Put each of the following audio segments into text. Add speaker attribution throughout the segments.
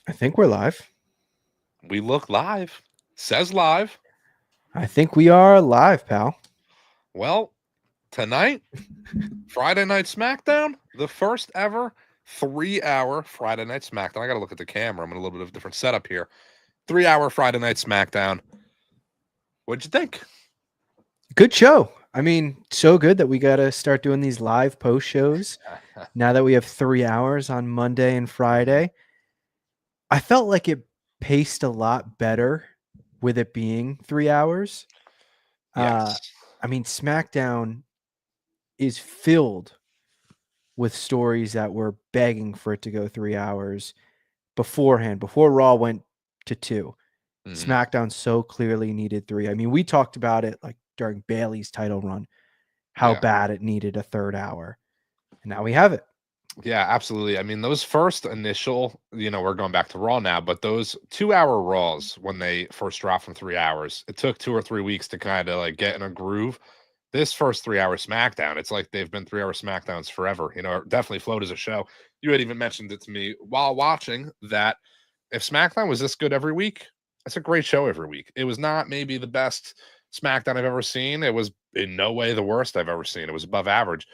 Speaker 1: I think we're live.
Speaker 2: We look live. Says live.
Speaker 1: I think we are live, pal.
Speaker 2: Well, tonight, Friday Night SmackDown, the first ever 3-hour Friday Night SmackDown. I got to look at the camera. I'm in a little bit of a different setup here. 3-hour Friday Night SmackDown. What'd you think?
Speaker 1: Good show. I mean, so good that we got to start doing these live post shows now that we have 3 hours on Monday and
Speaker 2: Mhm.
Speaker 1: Friday. I felt like it paced a lot better with it being 3 hours. Uh,
Speaker 2: Yes.
Speaker 1: I mean, SmackDown is filled with stories that were begging for it to go 3 hours beforehand, before Raw went to two.
Speaker 2: hmm
Speaker 1: SmackDown so clearly needed three. I mean, we talked about it like during Bailey's title run, how
Speaker 2: Yeah.
Speaker 1: bad it needed a third hour. And now we have it.
Speaker 2: Yeah, absolutely. I mean, those first initial, we're going back to Raw now, but those 2-hour Raws when they first dropped from 3 hours, it took 2 or 3 weeks to kind of like get in a groove. This first 3-hour SmackDown, it's like they've been 3-hour SmackDowns forever. It definitely flowed as a show. You had even mentioned it to me while watching that if SmackDown was this good every week, it's a great show every week. It was not maybe the best SmackDown I've ever seen. It was in no way the worst I've ever seen. It was above average.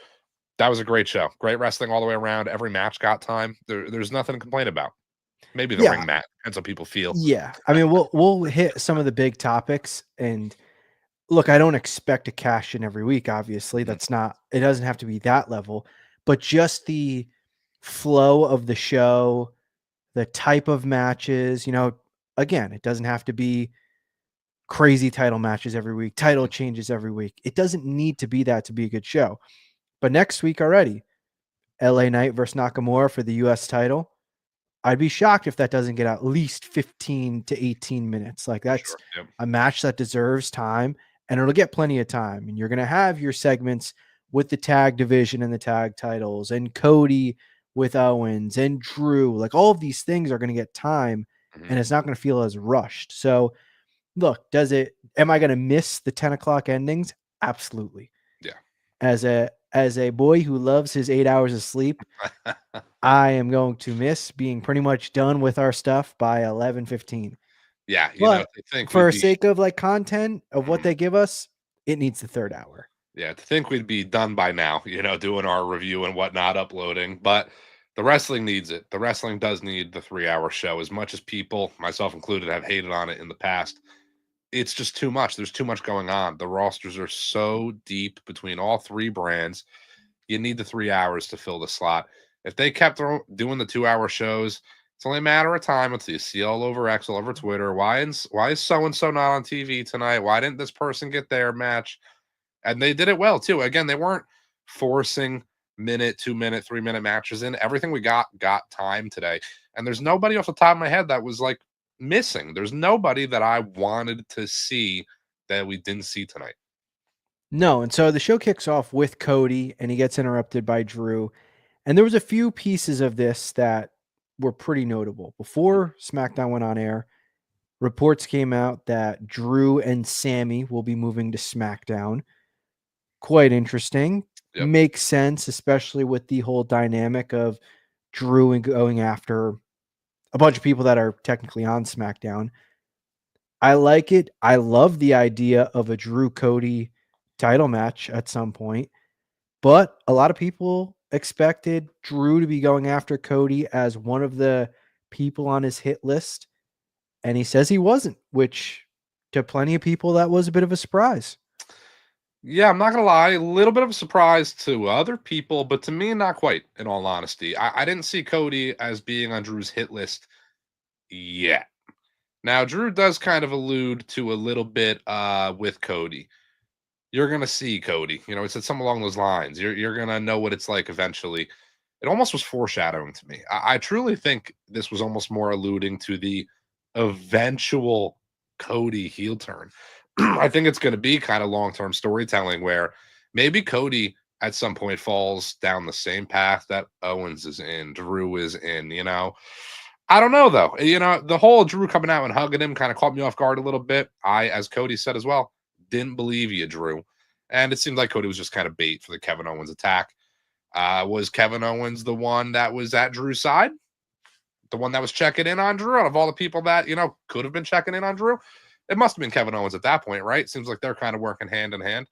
Speaker 2: That was a great show. Great wrestling all the way around. Every match got time. There's nothing to complain about. Maybe the
Speaker 1: Yeah.
Speaker 2: ring mat. Depends how people feel.
Speaker 1: Yeah. I mean, we'll hit some of the big topics. And look, I don't expect to cash in every week, obviously.
Speaker 2: Mhm.
Speaker 1: That's not, it doesn't have to be that level, but just the flow of the show, the type of matches, again, it doesn't have to be crazy title matches every week, title
Speaker 2: Mhm.
Speaker 1: changes every week. It doesn't need to be that to be a good show. But next week already, LA Knight versus Nakamura for the US title. I'd be shocked if that doesn't get at least 15 to 18 minutes. Like
Speaker 2: For
Speaker 1: that's
Speaker 2: sure. Yep.
Speaker 1: a match that deserves time and it'll get plenty of time. And you're going to have your segments with the tag division and the tag titles and Cody with Owens and Drew. Like all of these things are going to get time
Speaker 2: Mhm.
Speaker 1: and it's not going to feel as rushed. So look, am I going to miss the 10 o'clock endings? Absolutely.
Speaker 2: Yeah.
Speaker 1: As a boy who loves his 8 hours of sleep, I am going to miss being pretty much done with our stuff by 11:15.
Speaker 2: Yeah.
Speaker 1: But
Speaker 2: To think we'd
Speaker 1: for
Speaker 2: be
Speaker 1: sake of like content of what
Speaker 2: mhm.
Speaker 1: they give us, it needs the third hour.
Speaker 2: Yeah, to think we'd be done by now, doing our review and whatnot, uploading. But the wrestling needs it. The wrestling does need the 3-hour show. As much as people, myself included, have hated on it in the past, it's just too much. There's too much going on. The rosters are so deep between all three brands. You need the 3 hours to fill the slot. If they kept doing the 2-hour shows, it's only a matter of time until you see all over X, all over Twitter. Why is so and so not on TV tonight? Why didn't this person get their match? And they did it well too. Again, they weren't forcing minute, 2 minute, 3 minute matches in. Everything we got time today. And there's nobody off the top of my head that was like missing. There's nobody that I wanted to see that we didn't see tonight.
Speaker 1: No, and so the show kicks off with Cody and he gets interrupted by Drew. And there was a few pieces of this that were pretty notable. Before SmackDown went on air, reports came out that Drew and Sammy will be moving to SmackDown. Quite interesting.
Speaker 2: Yep.
Speaker 1: Makes sense, especially with the whole dynamic of Drew and going after a bunch of people that are technically on SmackDown. I like it. I love the idea of a Drew Cody title match at some point, but a lot of people expected Drew to be going after Cody as one of the people on his hit list, and he says he wasn't, which to plenty of people that was a bit of a surprise.
Speaker 2: Yeah, I'm not gonna lie, a little bit of a surprise to other people, but to me, not quite, in all honesty. I didn't see Cody as being on Drew's hit list yet. Now, Drew does kind of allude to a little bit with Cody. You're gonna see Cody. It said something along those lines. You're gonna know what it's like eventually. It almost was foreshadowing to me. I truly think this was almost more alluding to the eventual Cody heel turn. I think it's going to be kind of long term storytelling where maybe Cody at some point falls down the same path that Owens is in, Drew is in. I don't know though. The whole Drew coming out and hugging him kind of caught me off guard a little bit. As Cody said as well, didn't believe you, Drew. And it seemed like Cody was just kind of bait for the Kevin Owens attack. Was Kevin Owens the one that was at Drew's side? the one that was checking in on Drew out of all the people that, could have been checking in on Drew. It must have been Kevin Owens at that point, right? Seems like they're kind of working hand in hand.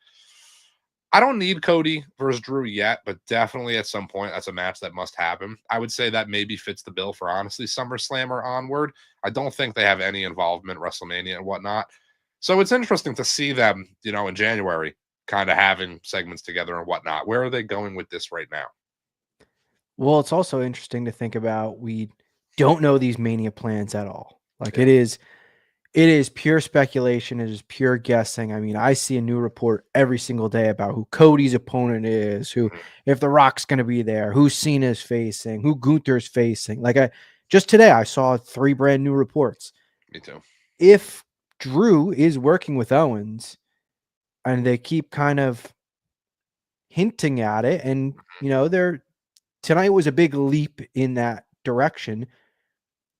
Speaker 2: I don't need Cody versus Drew yet, but definitely at some point, that's a match that must happen. I would say that maybe fits the bill for, honestly, SummerSlam or onward. I don't think they have any involvement, WrestleMania and whatnot. So it's interesting to see them, in January, kind of having segments together and whatnot. Where are they going with this right now?
Speaker 1: Well, it's also interesting to think about. We don't know these Mania plans at all. Like
Speaker 2: Yeah.
Speaker 1: it is pure speculation. It is pure guessing. I mean, I see a new report every single day about who Cody's opponent is, who,
Speaker 2: Mhm.
Speaker 1: if The Rock's going to be there, who Cena's facing, who Gunther's facing. Just today, I saw 3 brand new reports.
Speaker 2: Me too.
Speaker 1: If Drew is working with Owens and they keep kind of hinting at it, and, tonight was a big leap in that direction.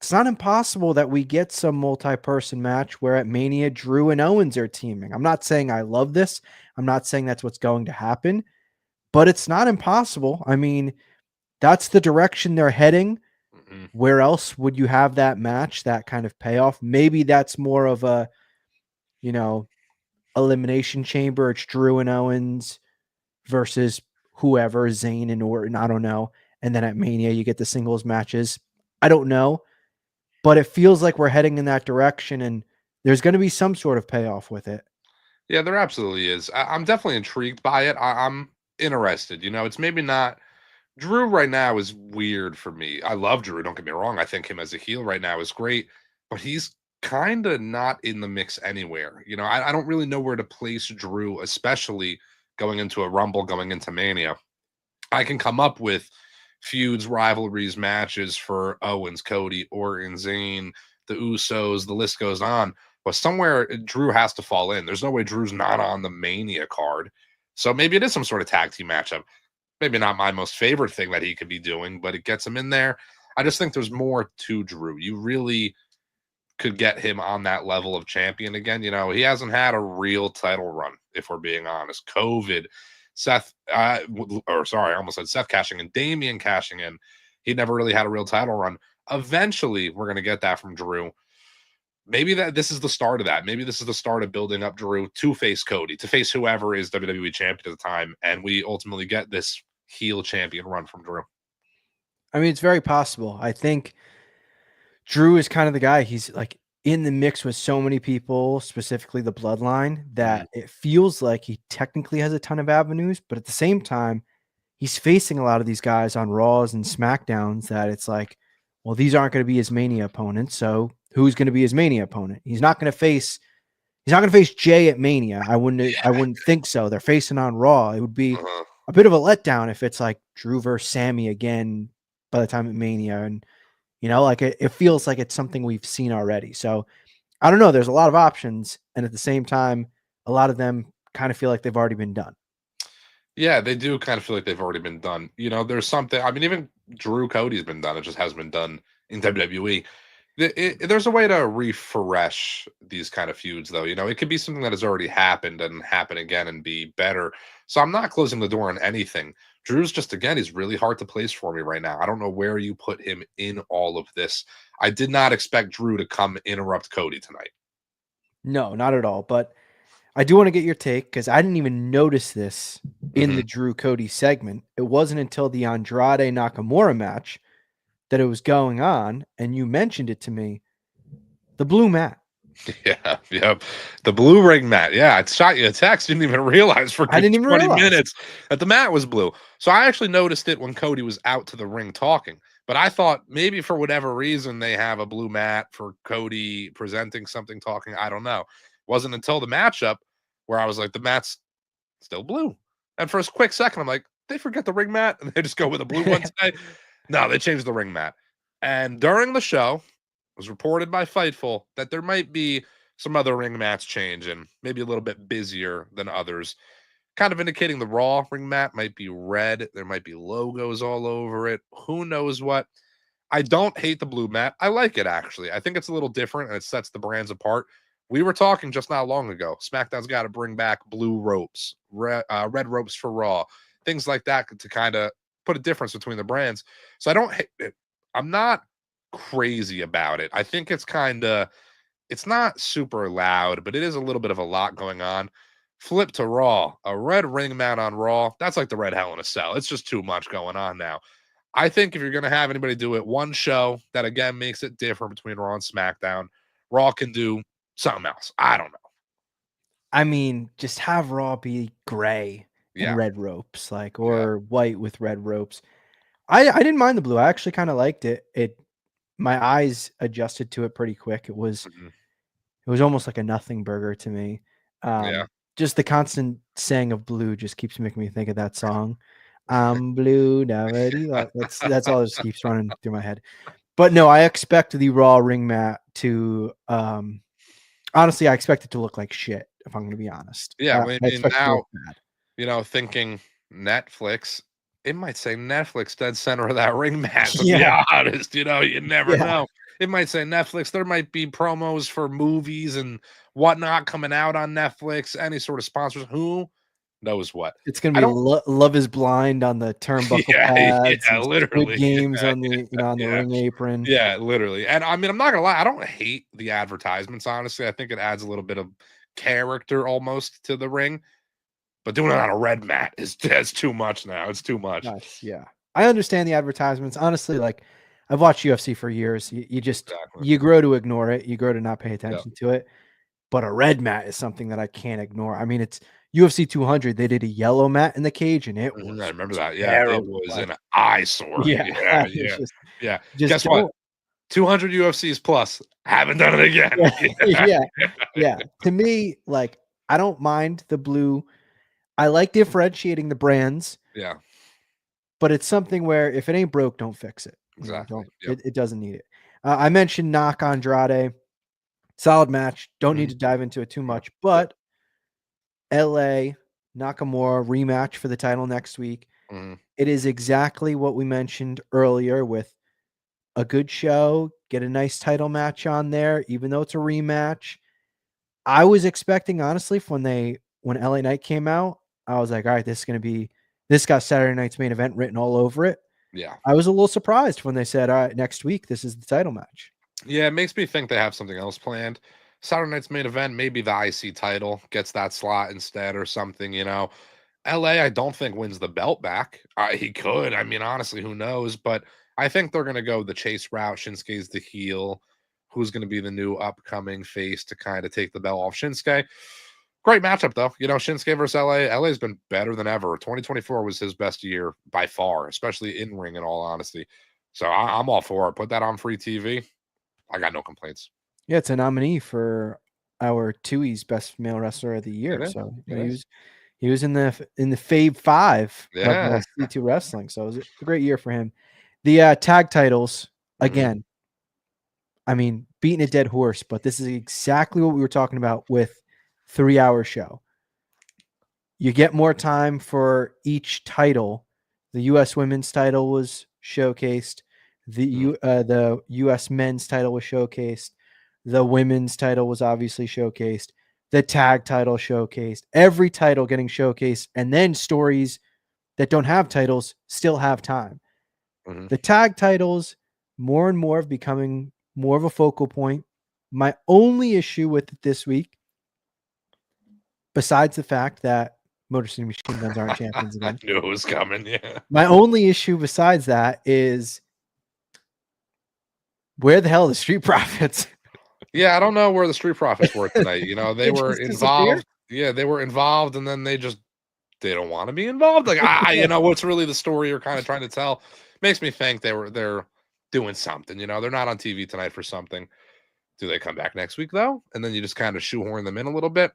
Speaker 1: It's not impossible that we get some multi-person match where at Mania, Drew and Owens are teaming. I'm not saying I love this. I'm not saying that's what's going to happen, but it's not impossible. I mean, that's the direction they're heading.
Speaker 2: Mm-hmm.
Speaker 1: Where else would you have that match, that kind of payoff? Maybe that's more of a, you know, elimination chamber. It's Drew and Owens versus whoever, Zayn and Orton. I don't know. And then at Mania, you get the singles matches. I don't know. But it feels like we're heading in that direction, and there's going to be some sort of payoff with it.
Speaker 2: Yeah, there absolutely is. I'm definitely intrigued by it. I'm interested. It's maybe not. Drew right now is weird for me. I love Drew. Don't get me wrong. I think him as a heel right now is great, but he's kind of not in the mix anywhere. I don't really know where to place Drew, especially going into a Rumble, going into Mania. I can come up with feuds, rivalries, matches for Owens, Cody, Orton, Zayn, the Usos, the list goes on. But somewhere Drew has to fall in. There's no way Drew's not on the Mania card. So maybe it is some sort of tag team matchup. Maybe not my most favorite thing that he could be doing, but it gets him in there. I just think there's more to Drew. You really could get him on that level of champion again. He hasn't had a real title run, if we're being honest. COVID, I almost said Seth cashing in, Damian cashing in. He never really had a real title run. Eventually, we're going to get that from Drew. Maybe this is the start of that. Maybe this is the start of building up Drew to face Cody, to face whoever is WWE champion at the time, and we ultimately get this heel champion run from Drew.
Speaker 1: I mean, it's very possible. I think Drew is kind of the guy. He's like in the mix with so many people, specifically the bloodline, that it feels like he technically has a ton of avenues, but at the same time, he's facing a lot of these guys on Raws and SmackDowns that it's like, well, these aren't going to be his Mania opponents. So who's going to be his Mania opponent? He's not going to face Jay at Mania. I wouldn't think so. They're facing on Raw. It would be a bit of a letdown if it's like Drew versus Sammy again by the time at Mania. And, it feels like it's something we've seen already. So I don't know. There's a lot of options. And at the same time, a lot of them kind of feel like they've already been done.
Speaker 2: Yeah, they do kind of feel like they've already been done. There's something. I mean, even Drew Cody's been done. It just hasn't been done in WWE. There's a way to refresh these kind of feuds, though. It could be something that has already happened and happen again and be better. So I'm not closing the door on anything. Drew's just, again, he's really hard to place for me right now. I don't know where you put him in all of this. I did not expect Drew to come interrupt Cody tonight.
Speaker 1: No, not at all. But I do want to get your take because I didn't even notice this in the Drew Cody segment. It wasn't until the Andrade Nakamura match that it was going on, and you mentioned it to me. The blue mat.
Speaker 2: Yeah, yep. The blue ring mat. Yeah, I shot you a text. Didn't even realize for a
Speaker 1: I
Speaker 2: good
Speaker 1: didn't even
Speaker 2: 20
Speaker 1: realize.
Speaker 2: minutes that the mat was blue. So I actually noticed it when Cody was out to the ring talking. But I thought maybe for whatever reason they have a blue mat for Cody presenting something, talking. I don't know. Wasn't until the matchup where I was like, the mat's still blue. And for a quick second, I'm like, they forget the ring mat and they just go with a blue one today. No, they changed the ring mat. And during the show, was reported by Fightful that there might be some other ring mats change and maybe a little bit busier than others, kind of indicating the Raw ring mat might be red. There might be logos all over it. Who knows what? I don't hate the blue mat. I like it, actually. I think it's a little different and it sets the brands apart. We were talking just not long ago. SmackDown's got to bring back blue ropes, red ropes for Raw, things like that to kind of put a difference between the brands. So I don't hate it. I'm not crazy about it. I think it's kind of, it's not super loud, but it is a little bit of a lot going on. Flip to Raw, a red ring mat on Raw. That's like the red Hell in a Cell. It's just too much going on now. I think if you're going to have anybody do it, one show that again makes it different between Raw and SmackDown. Raw can do something else. I don't know.
Speaker 1: I mean, just have Raw be gray and
Speaker 2: Yeah.
Speaker 1: red ropes, like,
Speaker 2: Yeah.
Speaker 1: or white with red ropes. I didn't mind the blue. I actually kind of liked it. My eyes adjusted to it pretty quick.
Speaker 2: Mhm.
Speaker 1: It was almost like a nothing burger to me.
Speaker 2: Yeah.
Speaker 1: Just the constant saying of blue just keeps making me think of that song. I'm blue, that's all that just keeps running through my head. But no, I expect the Raw ring mat to honestly, I expect it to look like shit, if I'm gonna be honest.
Speaker 2: Yeah. I
Speaker 1: I
Speaker 2: mean,
Speaker 1: expect it to
Speaker 2: now,
Speaker 1: look bad.
Speaker 2: thinking Netflix, it might say Netflix dead center of that ring mat, to be
Speaker 1: Yeah,
Speaker 2: honest. You never
Speaker 1: yeah.
Speaker 2: know. It might say Netflix. There might be promos for movies and whatnot coming out on Netflix, any sort of sponsors. Who knows what?
Speaker 1: It's gonna
Speaker 2: I
Speaker 1: be
Speaker 2: don't,
Speaker 1: Love Is Blind on the turnbuckle
Speaker 2: yeah,
Speaker 1: pads
Speaker 2: yeah,
Speaker 1: and Squid
Speaker 2: literally.
Speaker 1: Games
Speaker 2: Yeah,
Speaker 1: on on the
Speaker 2: yeah.
Speaker 1: ring apron.
Speaker 2: Yeah, literally. And I mean, I'm not gonna lie, I don't hate the advertisements, honestly. I think it adds a little bit of character almost to the ring. But doing it on a red mat is that's too much now. It's too much.
Speaker 1: Nice, yeah. I understand the advertisements. Honestly, like, I've watched UFC for years. You just
Speaker 2: Exactly.
Speaker 1: you grow to ignore it. You grow to not pay
Speaker 2: Yep.
Speaker 1: attention to it. But a red mat is something that I can't ignore. I mean, it's UFC 200. They did a yellow mat in the cage, and it
Speaker 2: Mhm, I
Speaker 1: was
Speaker 2: remember that. Yeah, it
Speaker 1: terrible.
Speaker 2: was
Speaker 1: Like,
Speaker 2: an eyesore.
Speaker 1: yeah,
Speaker 2: Yeah,
Speaker 1: it's
Speaker 2: yeah, yeah.
Speaker 1: just
Speaker 2: Guess what?
Speaker 1: don't.
Speaker 2: 200 UFCs plus. Haven't done it again.
Speaker 1: Yeah,
Speaker 2: Yeah.
Speaker 1: yeah, yeah. To me, like, I don't mind the blue. I like differentiating the brands,
Speaker 2: Yeah,
Speaker 1: but it's something where if it ain't broke, don't fix it.
Speaker 2: exactly.
Speaker 1: Don't
Speaker 2: Yep.
Speaker 1: it doesn't need it. I mentioned Knock Andrade, solid match. Don't need
Speaker 2: Mhm.
Speaker 1: to dive into it too
Speaker 2: Yeah,
Speaker 1: much,
Speaker 2: yeah.
Speaker 1: but LA Nakamura rematch for the title next week.
Speaker 2: Mhm.
Speaker 1: It is exactly what we mentioned earlier with a good show, get a nice title match on there, even though it's a rematch. I was expecting, honestly, when LA Knight came out, I was like, all right, this got Saturday night's main event written all over it.
Speaker 2: Yeah.
Speaker 1: I was a little surprised when they said, all right, next week, this is the title match.
Speaker 2: Yeah, it makes me think they have something else planned. Saturday night's main event, maybe the IC title gets that slot instead or something. LA, I don't think wins the belt back. He could. I mean, honestly, who knows? But I think they're going to go the chase route. Shinsuke's the heel. Who's going to be the new upcoming face to kind of take the belt off Shinsuke? Great matchup, though. Shinsuke versus LA. LA's been better than ever. 2024 was his best year by far, especially in ring, in all honesty. So I'm all for it. Put that on free TV. I got no complaints.
Speaker 1: Yeah, it's a nominee for our Tui's best male wrestler of the
Speaker 2: It
Speaker 1: year.
Speaker 2: is.
Speaker 1: So
Speaker 2: It is.
Speaker 1: he was in the Fave 5 of
Speaker 2: Yeah.
Speaker 1: C2 Wrestling. So it was a great year for him. The tag titles,
Speaker 2: Mhm.
Speaker 1: again, I mean, beating a dead horse, but this is exactly what we were talking about with 3-hour show. You get more time for each title. The U.S. women's title was showcased.
Speaker 2: Mhm.
Speaker 1: The U.S. men's title was showcased. The women's title was obviously showcased. The tag title showcased. Every title getting showcased, and then stories that don't have titles still have time.
Speaker 2: Mhm.
Speaker 1: The tag titles more and more of becoming more of a focal point. My only issue with it this week, besides the fact that Motor City Machine Guns aren't champions
Speaker 2: I
Speaker 1: again,
Speaker 2: knew it was coming. Yeah.
Speaker 1: my only issue besides that is where the hell are the Street Profits?
Speaker 2: Yeah, I don't know where the Street Profits were tonight. They
Speaker 1: They
Speaker 2: were
Speaker 1: just disappeared.
Speaker 2: involved. Yeah, they were involved, and then they don't want to be involved. Like what's really the story you're kind of trying to tell? Makes me think they're doing something. They're not on TV tonight for something. Do they come back next week though? And then you just kind of shoehorn them in a little bit.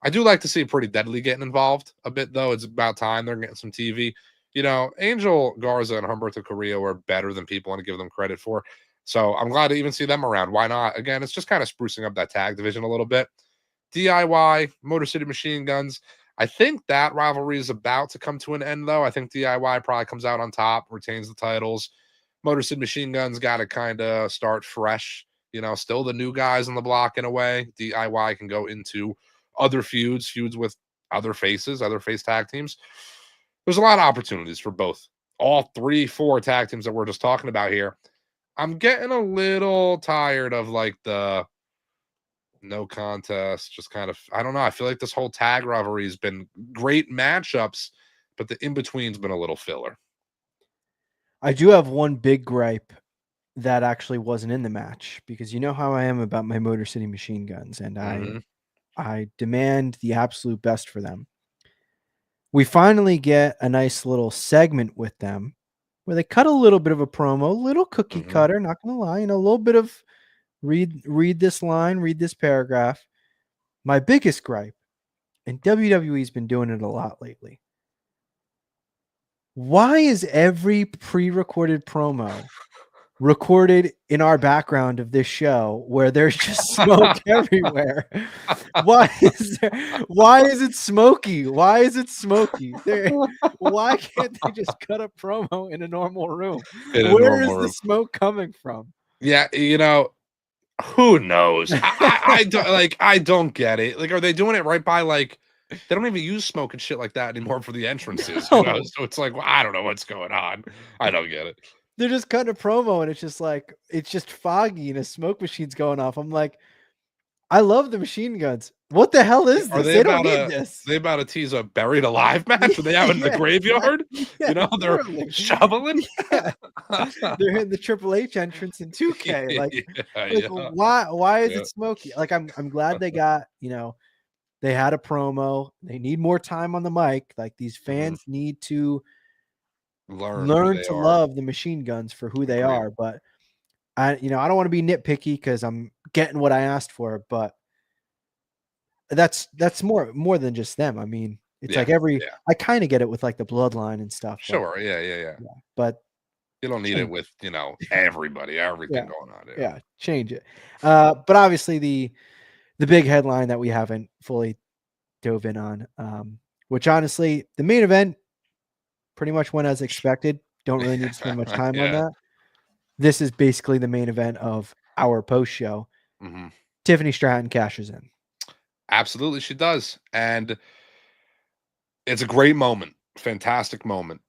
Speaker 2: I do like to see Pretty Deadly getting involved a bit though. It's about time they're getting some TV. Angel Garza and Humberto Carrillo are better than people want to give them credit for. So I'm glad to even see them around. Why not? Again, it's just kind of sprucing up that tag division a little bit. DIY, Motor City Machine Guns. I think that rivalry is about to come to an end, though. I think DIY probably comes out on top, retains the titles. Motor City Machine Guns got to kind of start fresh. Still the new guys on the block in a way. DIY can go into other feuds with other faces, other face tag teams. There's a lot of opportunities for both. All 3, 4 tag teams that we're just talking about here. I'm getting a little tired of like the no contest, just kind of I don't know. I feel like this whole tag rivalry has been great matchups, but the in between's been a little filler.
Speaker 1: I do have one big gripe that actually wasn't in the match because you know how I am about my Motor City Machine Guns, and
Speaker 2: Hmm.
Speaker 1: I demand the absolute best for them. We finally get a nice little segment with them where they cut a little bit of a promo, little cookie
Speaker 2: Hmm.
Speaker 1: cutter, not gonna lie, a little bit of read this line, read this paragraph. My biggest gripe, and WWE's been doing it a lot lately. Why is every pre-recorded promo recorded in our background of this show where there's just smoke everywhere? Why is it smoky? Why is it smoky? Why can't they just cut a promo in a normal room?
Speaker 2: In a
Speaker 1: Where is
Speaker 2: normal
Speaker 1: the
Speaker 2: room.
Speaker 1: smoke coming from?
Speaker 2: Yeah, who knows? I don't like. I don't get it. Like, are they doing it right by like? They don't even use smoke and shit like that anymore for the entrances.
Speaker 1: No.
Speaker 2: So it's like, well, I don't know what's going on. I don't get it.
Speaker 1: They're just cutting a promo and it's just like it's just foggy and a smoke machine's going off. I'm like, I love the machine guns. What the hell is
Speaker 2: Are
Speaker 1: this? They don't need this.
Speaker 2: they about to tease a buried alive match? Are they out in the
Speaker 1: Yeah,
Speaker 2: graveyard?
Speaker 1: exactly. Yeah,
Speaker 2: They're
Speaker 1: literally.
Speaker 2: shoveling.
Speaker 1: Yeah. They're hitting the Triple H entrance in 2K. Like,
Speaker 2: Yeah,
Speaker 1: like
Speaker 2: yeah,
Speaker 1: why is
Speaker 2: yeah.
Speaker 1: it smoky? Like I'm glad they got, they had a promo. They need more time on the mic. Like these
Speaker 2: Mhm.
Speaker 1: fans need to
Speaker 2: Learn who
Speaker 1: learn
Speaker 2: they
Speaker 1: to
Speaker 2: are.
Speaker 1: love the machine guns for who they
Speaker 2: Agreed.
Speaker 1: are. But I don't want to be nitpicky because I'm getting what I asked for, but that's more than just them. I mean, it's
Speaker 2: Yeah,
Speaker 1: like every
Speaker 2: yeah.
Speaker 1: I kind of get it with like the bloodline and stuff, but
Speaker 2: Sure. Yeah, yeah, yeah.
Speaker 1: yeah, but
Speaker 2: You don't need it
Speaker 1: change
Speaker 2: with, everybody,
Speaker 1: yeah,
Speaker 2: everything going on. Yeah.
Speaker 1: yeah, change it. But obviously the big headline that we haven't fully dove in on, which honestly, the main event pretty much went as expected. Don't really need to spend much time on
Speaker 2: Yeah.
Speaker 1: that. This is basically the main event of our post show.
Speaker 2: Mhm.
Speaker 1: Tiffany Stratton cashes in.
Speaker 2: Absolutely, she does, and it's a great moment, fantastic moment.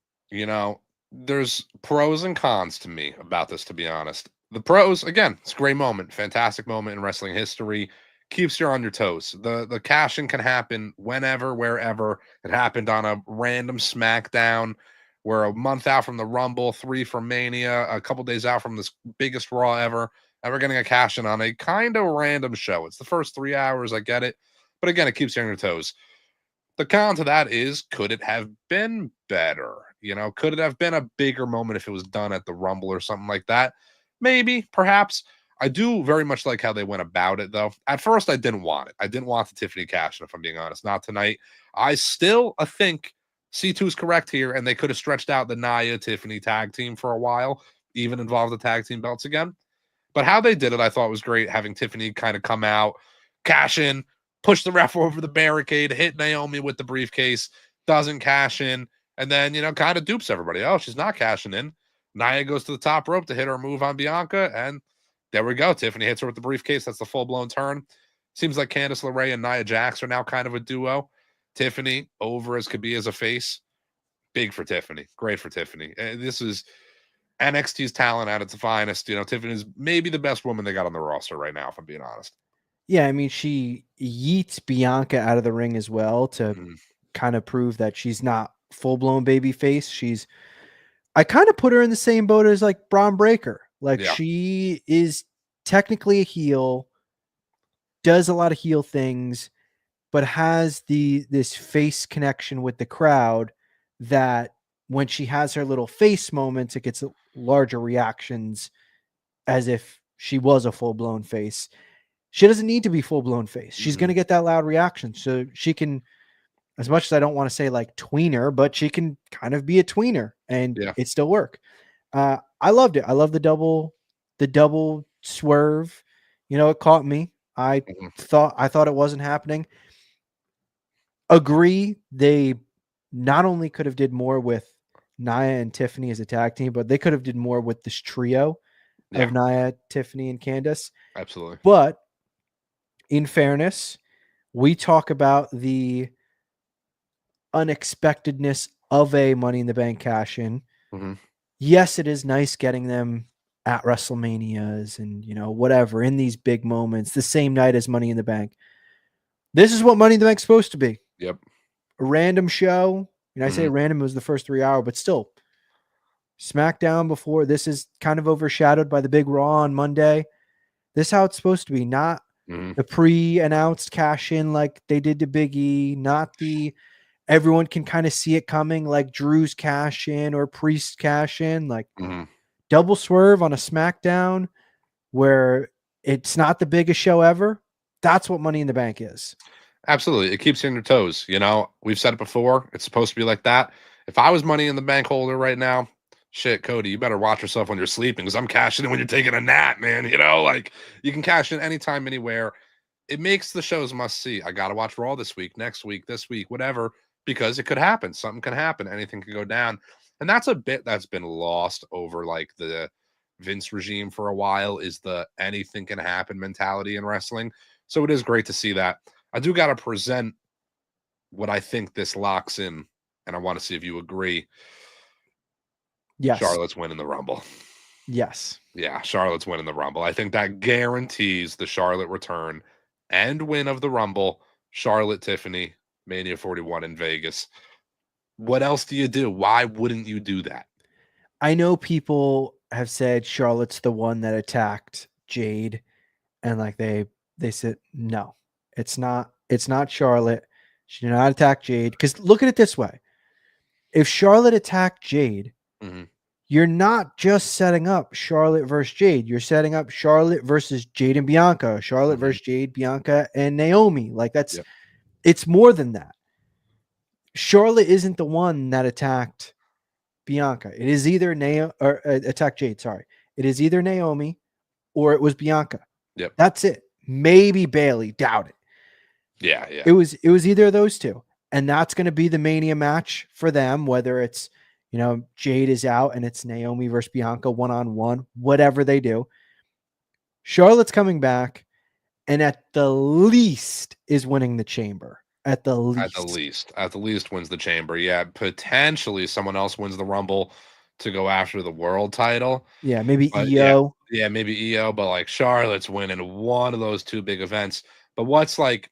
Speaker 2: There's pros and cons to me about this, to be honest. The pros, again, it's a great moment, fantastic moment in wrestling history. Keeps you on your toes. The cash-in can happen whenever, wherever. It happened on a random SmackDown. We're a month out from the Rumble, 3 from Mania, a couple days out from this biggest Raw ever, and we're getting a cash-in on a kind of random show. It's the first 3 hours, I get it, but again, it keeps you on your toes. The con to that is, could it have been better? Could it have been a bigger moment if it was done at the Rumble or something like that? Maybe, perhaps. I do very much like how they went about it, though. At first, I didn't want it. I didn't want the Tiffany cash, if I'm being honest. Not tonight. I still think C2 is correct here, and they could have stretched out the Nia Tiffany tag team for a while, even involved the tag team belts again. But how they did it, I thought was great. Having Tiffany kind of come out, cash in, push the ref over the barricade, hit Naomi with the briefcase, doesn't cash in, and then, kind of dupes everybody. Oh, she's not cashing in. Nia goes to the top rope to hit her move on Bianca, and there we go. Tiffany hits her with the briefcase. That's the full blown turn. Seems like Candice LeRae and Nia Jax are now kind of a duo. Tiffany over as could be as a face. Big for Tiffany. Great for Tiffany. This is NXT's talent at its finest. Tiffany's maybe the best woman they got on the roster right now, if I'm being honest.
Speaker 1: Yeah, I mean, she yeets Bianca out of the ring as well to
Speaker 2: Mhm.
Speaker 1: kind of prove that she's not full blown baby face. I kind of put her in the same boat as like Braun Breaker. Like
Speaker 2: Yeah.
Speaker 1: she is technically a heel, does a lot of heel things, but has this face connection with the crowd that when she has her little face moments, it gets larger reactions as if she was a full blown face. She doesn't need to be full blown face. She's going
Speaker 2: Mhm.
Speaker 1: to get that loud reaction. So she can, as much as I don't want to say like tweener, but she can kind of be a tweener and
Speaker 2: Yeah.
Speaker 1: it still work. I loved it. I love the double swerve. It caught me.
Speaker 2: Mhm.
Speaker 1: I thought it wasn't happening. Agree. They not only could have did more with Nia and Tiffany as a tag team, but they could have did more with this trio
Speaker 2: Yeah.
Speaker 1: of Nia, Tiffany, and Candice.
Speaker 2: Absolutely.
Speaker 1: But in fairness, we talk about the unexpectedness of a Money in the Bank cash in.
Speaker 2: Mhm.
Speaker 1: Yes, it is nice getting them at WrestleManias and, whatever, in these big moments, the same night as Money in the Bank. This is what Money in the Bank's supposed to be.
Speaker 2: Yep.
Speaker 1: A random show. I say
Speaker 2: Mhm.
Speaker 1: random, it was the first 3 hour, but still. SmackDown before this is kind of overshadowed by the big Raw on Monday. This is how it's supposed to be, not
Speaker 2: Mhm.
Speaker 1: the pre-announced cash in like they did to Big E, not the everyone can kind of see it coming like Drew's cash in or Priest cash in, like
Speaker 2: Mhm.
Speaker 1: double swerve on a SmackDown where it's not the biggest show ever. That's what Money in the Bank is.
Speaker 2: Absolutely. It keeps you on your toes. We've said it before. It's supposed to be like that. If I was Money in the Bank holder right now, shit, Cody, you better watch yourself when you're sleeping because I'm cashing in when you're taking a nap, man. Like you can cash in anytime, anywhere. It makes the shows must see. I got to watch Raw this week, next week, this week, whatever, because it could happen. Something can happen. Anything can go down. And that's a bit that's been lost over like the Vince regime for a while is the anything can happen mentality in wrestling. So it is great to see that. I do got to present what I think this locks in, and I want to see if you agree.
Speaker 1: Yes.
Speaker 2: Charlotte's winning the Rumble.
Speaker 1: Yes.
Speaker 2: Yeah, Charlotte's winning the Rumble. I think that guarantees the Charlotte return and win of the Rumble. Charlotte, Tiffany, Mania 41 in Vegas. What else do you do? Why wouldn't you do that?
Speaker 1: I know people have said Charlotte's the one that attacked Jade, and like they said no, it's not Charlotte. She did not attack Jade. Because look at it this way: if Charlotte attacked Jade,
Speaker 2: Mm-hmm.
Speaker 1: you're not just setting up Charlotte versus Jade. You're setting up Charlotte versus Jade and Bianca, Charlotte
Speaker 2: Mm-hmm.
Speaker 1: versus Jade, Bianca, and Naomi. Like
Speaker 2: Yep.
Speaker 1: it's more than that. Charlotte isn't the one that attacked Bianca. It is either attacked Jade. Sorry, it is either Naomi or it was Bianca.
Speaker 2: Yep.
Speaker 1: That's it. Maybe Bailey. Doubt it.
Speaker 2: Yeah. Yeah.
Speaker 1: It was either of those two, and that's going to be the Mania match for them. Whether it's Jade is out and it's Naomi versus Bianca 1-on-1, whatever they do. Charlotte's coming back, and at the least is winning the Chamber. At the
Speaker 2: At the
Speaker 1: least.
Speaker 2: least. At the least wins the Chamber. Yeah. Potentially someone else wins the Rumble to go after the world title.
Speaker 1: Yeah, maybe
Speaker 2: But yeah.
Speaker 1: EO.
Speaker 2: Yeah, maybe EO, but like Charlotte's winning one of those two big events. But what's like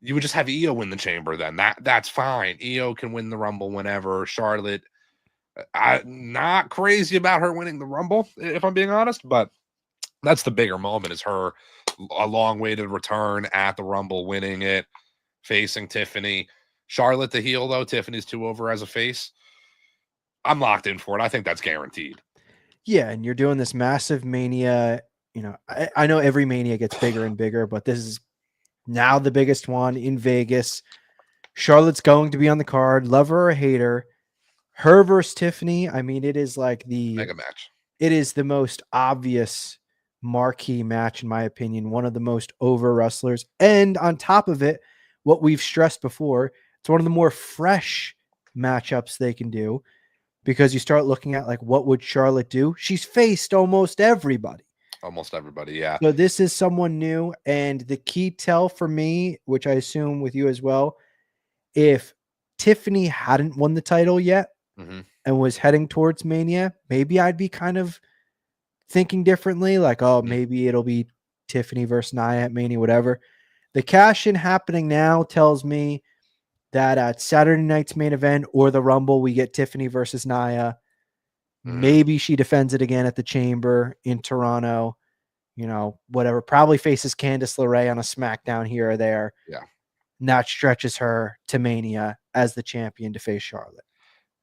Speaker 2: you would just have EO win the chamber then. That's fine. EO can win the Rumble whenever. Charlotte, I'm not crazy about her winning the Rumble, if I'm being honest, but that's the bigger moment is her a long way to return at the Rumble, winning it, facing Tiffany. Charlotte the heel, though. Tiffany's too over as a face. I'm locked in for it. I think that's guaranteed.
Speaker 1: Yeah, and you're doing this massive Mania. I know every Mania gets bigger and bigger, but this is now the biggest one in Vegas. Charlotte's going to be on the card. Love her or hate her. Her versus Tiffany. I mean, it is
Speaker 2: Mega match.
Speaker 1: it is the most obvious marquee match, in my opinion. One of the most over wrestlers. And on top of it, what we've stressed before, it's one of the more fresh matchups they can do because you start looking at like what would Charlotte do? She's faced almost everybody.
Speaker 2: Almost everybody, yeah.
Speaker 1: So this is someone new. And the key tell for me, which I assume with you as well, if Tiffany hadn't won the title yet
Speaker 2: Mm-hmm.
Speaker 1: and was heading towards Mania, maybe I'd be kind of thinking differently. Like, oh,
Speaker 2: Mm-hmm.
Speaker 1: maybe it'll be Tiffany versus Nia at Mania, whatever. The cash in happening now tells me that at Saturday night's main event or the Rumble, we get Tiffany versus Nia.
Speaker 2: Mm-hmm.
Speaker 1: Maybe she defends it again at the Chamber in Toronto. Whatever. Probably faces Candice LeRae on a SmackDown here or there.
Speaker 2: Yeah.
Speaker 1: And that stretches her to Mania as the champion to face Charlotte.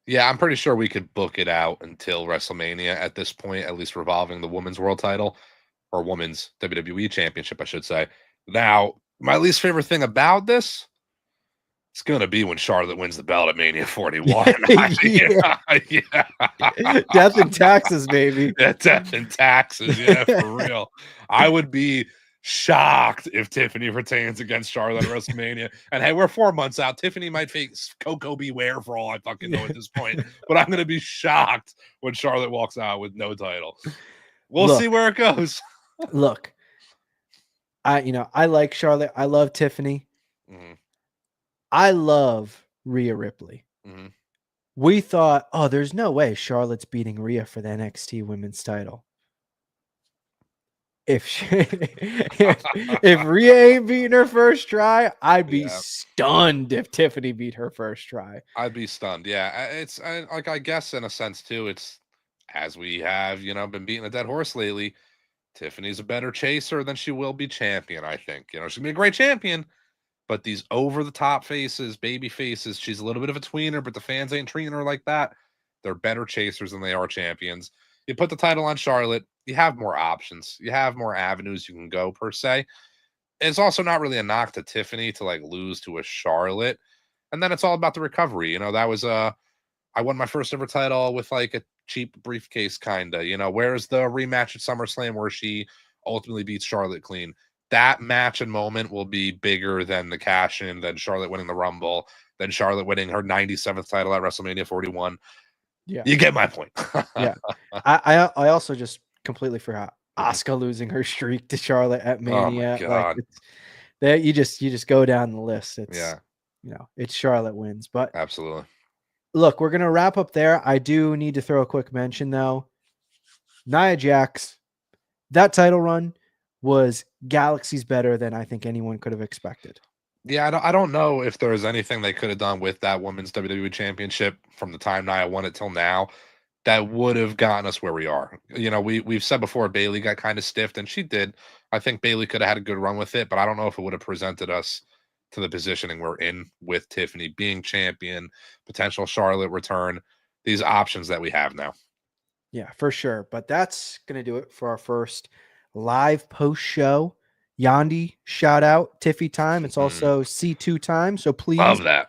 Speaker 2: Yeah, I'm pretty sure we could book it out until WrestleMania at this point, at least revolving the women's world title or women's WWE championship, I should say. Now, my least favorite thing about this, it's going to be when Charlotte wins the belt at Mania 41.
Speaker 1: Yeah.
Speaker 2: Yeah.
Speaker 1: Death and taxes, baby.
Speaker 2: Yeah, death and taxes. Yeah, for real. I would be shocked if Tiffany retains against Charlotte at WrestleMania. And hey, we're 4 months out. Tiffany might face Coco Beware for all I fucking know at this point. But I'm going to be shocked when Charlotte walks out with no title. We'll see where it goes.
Speaker 1: Look, I like Charlotte. I love Tiffany.
Speaker 2: Mm-hmm.
Speaker 1: I love Rhea Ripley.
Speaker 2: Mm-hmm.
Speaker 1: We thought, oh, there's no way Charlotte's beating Rhea for the NXT women's title. if Rhea ain't beating her first try, I'd be
Speaker 2: Yeah,
Speaker 1: stunned if Tiffany beat her first try.
Speaker 2: I'd be stunned. Yeah, like I guess in a sense too. It's as we have been beating a dead horse lately. Tiffany's a better chaser than she will be champion. I think she's gonna be a great champion. But these over the top faces, baby faces, she's a little bit of a tweener, but the fans ain't treating her like that. They're better chasers than they are champions. You put the title on Charlotte, you have more options. You have more avenues you can go, per se. It's also not really a knock to Tiffany to like lose to a Charlotte. And then it's all about the recovery. That was I won my first ever title with like a cheap briefcase, kinda. Where's the rematch at SummerSlam where she ultimately beats Charlotte clean? That match and moment will be bigger than the cash in, than Charlotte winning the Rumble, than Charlotte winning her 97th title at WrestleMania 41.
Speaker 1: Yeah.
Speaker 2: You get my point.
Speaker 1: Yeah. I also just completely forgot
Speaker 2: Mhm.
Speaker 1: Asuka losing her streak to Charlotte at
Speaker 2: Oh my
Speaker 1: Mania. Like
Speaker 2: God.
Speaker 1: it's that you just go down the list. It's
Speaker 2: Yeah,
Speaker 1: it's Charlotte wins. But
Speaker 2: absolutely.
Speaker 1: look, we're gonna wrap up there. I do need to throw a quick mention though. Nia Jax, that title run was galaxies better than I think anyone could have expected.
Speaker 2: Yeah, I don't know if there's anything they could have done with that women's WWE championship from the time Nia won it till now that would have gotten us where we are. We've said before Bailey got kind of stiffed, and she did. I think Bailey could have had a good run with it, but I don't know if it would have presented us to the positioning we're in with Tiffany being champion, potential Charlotte return, these options that we have now.
Speaker 1: Yeah, for sure. But that's going to do it for our first live post show. Yandi, shout out, Tiffy time. It's also C2 time. So please
Speaker 2: Love that.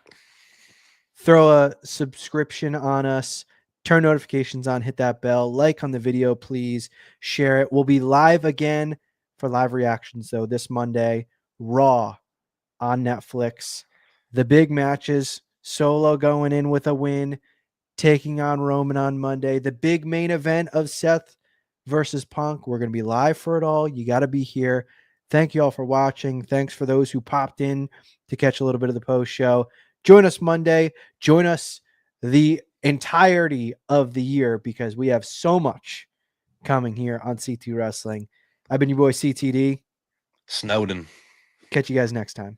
Speaker 1: throw a subscription on us, turn notifications on, hit that bell, like on the video, please share it. We'll be live again for live reactions, though, this Monday, Raw on Netflix. The big matches, Solo going in with a win, taking on Roman on Monday. The big main event of Seth versus Punk. We're going to be live for it all. You got to be here. Thank you all for watching. Thanks for those who popped in to catch a little bit of the post show. Join us Monday. Join us the entirety of the year because we have so much coming here on C2 Wrestling. I've been your boy CTD.
Speaker 2: Snowden.
Speaker 1: Catch you guys next time.